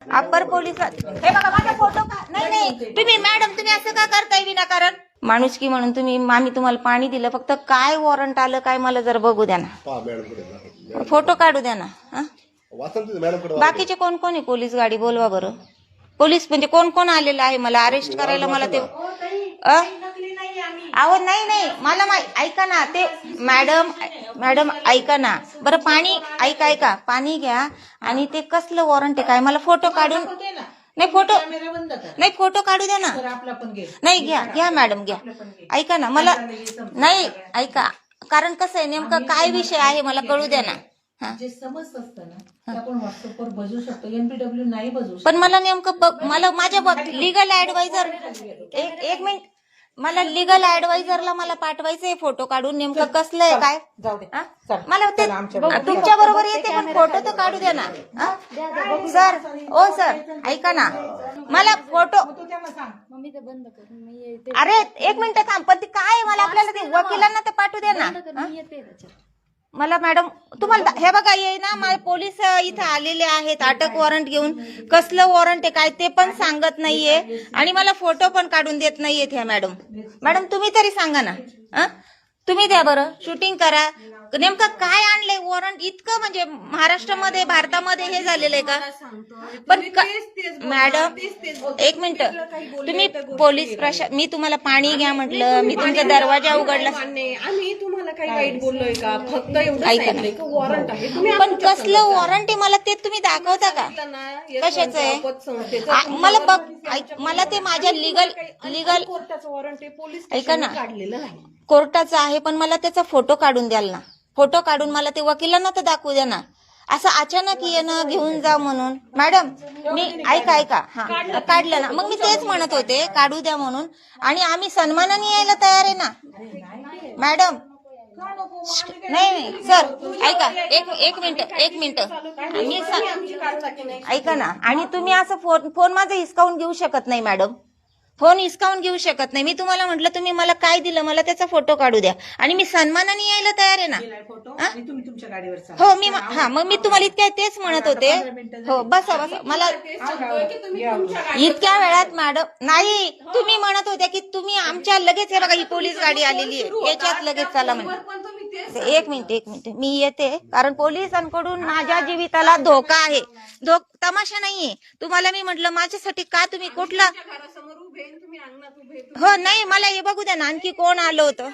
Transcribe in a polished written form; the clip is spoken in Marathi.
अप्पर पोलीस हे बघा माझा फोटो का नाही नाही तुम्ही मॅडम तुम्ही असं का करताय विनाकारण माणुसकी म्हणून तुम्ही आम्ही तुम्हाला पाणी दिलं फक्त काय वॉरंट आलं काय मला जर बघू द्या ना फोटो काढू द्या ना बाकीचे कोण कोण आहे पोलीस गाडी बोलवा बरं पोलीस म्हणजे कोण कोण आलेलं आहे मला अरेस्ट करायला मला ते अहो नाही नाही मला ऐका ना ते मॅडम ऐका ना बरं पाणी ऐका पाणी घ्या आणि ते कसलं वॉरंट आहे काय मला फोटो काढून नाही फोटो काढू द्या ना नाही घ्या मॅडम घ्या ऐका ना मला नाही ऐका कारण कसं आहे नेमकं काय विषय आहे मला कळू द्या ना पण मला नेमकं मला माझ्या लिगल ऍडवायझर एक मिनिट मला लिगल ऍडवायझरला मला पाठवायचंय फोटो काढून नेमकं कसलं आहे काय मला ते तुमच्या बरोबर येते पण फोटो तर काढू द्या ना सर ऐका ना मला फोटो अरे एक मिनिट थांब पण ती काय मला आपल्याला ते वकिलांना तर पाठवू द्या ना मला मॅडम तुम्हाला हे बघा ये ना पोलीस इथं आलेले आहेत अटक वॉरंट घेऊन कसलं वॉरंट आहे काय ते पण सांगत नाहीये आणि मला फोटो पण काढून देत नाहीयेत ह्या मॅडम तुम्ही तरी सांगा ना तुम्ही द्या बरं शूटिंग करा नेमकं काय आणलंय वॉरंट इतकं म्हणजे महाराष्ट्रामध्ये भारतामध्ये हे झालेलं आहे का पण मॅडम एक मिनिट तुम्ही पोलीस प्रशासन मी तुम्हाला पाणी घ्या म्हटलं मी तुमचा दरवाजा उघडला आम्ही तुम्हाला काही वाईट बोललोय का फक्त एवढं वॉरंट आहे पण कसलं वॉरंट आहे मला ते तुम्ही दाखवता का कशाचं आहे मला ते माझ्या लिगल वॉरंट आहे पोलीस ऐका ना काढलेलं नाही कोर्टाचं आहे पण मला त्याचा फोटो काढून द्याल ना फोटो काढून मला ते वकिलांना तर दाखवू द्या ना असं अचानक येणं घेऊन जा म्हणून मॅडम मी ऐका हा काढलं ना मग मी तेच म्हणत होते काढू द्या म्हणून आणि आम्ही सन्मानाने यायला तयार आहे ना मॅडम नाही सर ऐका एक मिनिट मी ऐका ना आणि तुम्ही असं फोन माझा हिसकावून घेऊ शकत नाही मॅडम फोन हिसकावून घेऊ शकत नाही मी तुम्हाला म्हटलं तुम्ही मला काय दिलं मला त्याचा फोटो काढू द्या आणि मी सन्मानाने यायला तयार आहे ना हो मी मग मी तुम्हाला तेच म्हणत होते हो बसा मला इतक्या वेळात मॅडम नाही तुम्ही म्हणत होत्या की तुम्ही आमच्या लगेच हे बघा ही पोलीस गाडी आलेली आहे याच्यात लगेच चला म्हणजे एक मिनिट मी येते कारण पोलिसांकडून माझ्या जीविताला धोका आहे तमाशा नाहीये तुम्हाला मी म्हटलं माझ्यासाठी का तुम्ही कुठला हो नाही मला हे बघू द्या ना आणखी कोण आलं होतं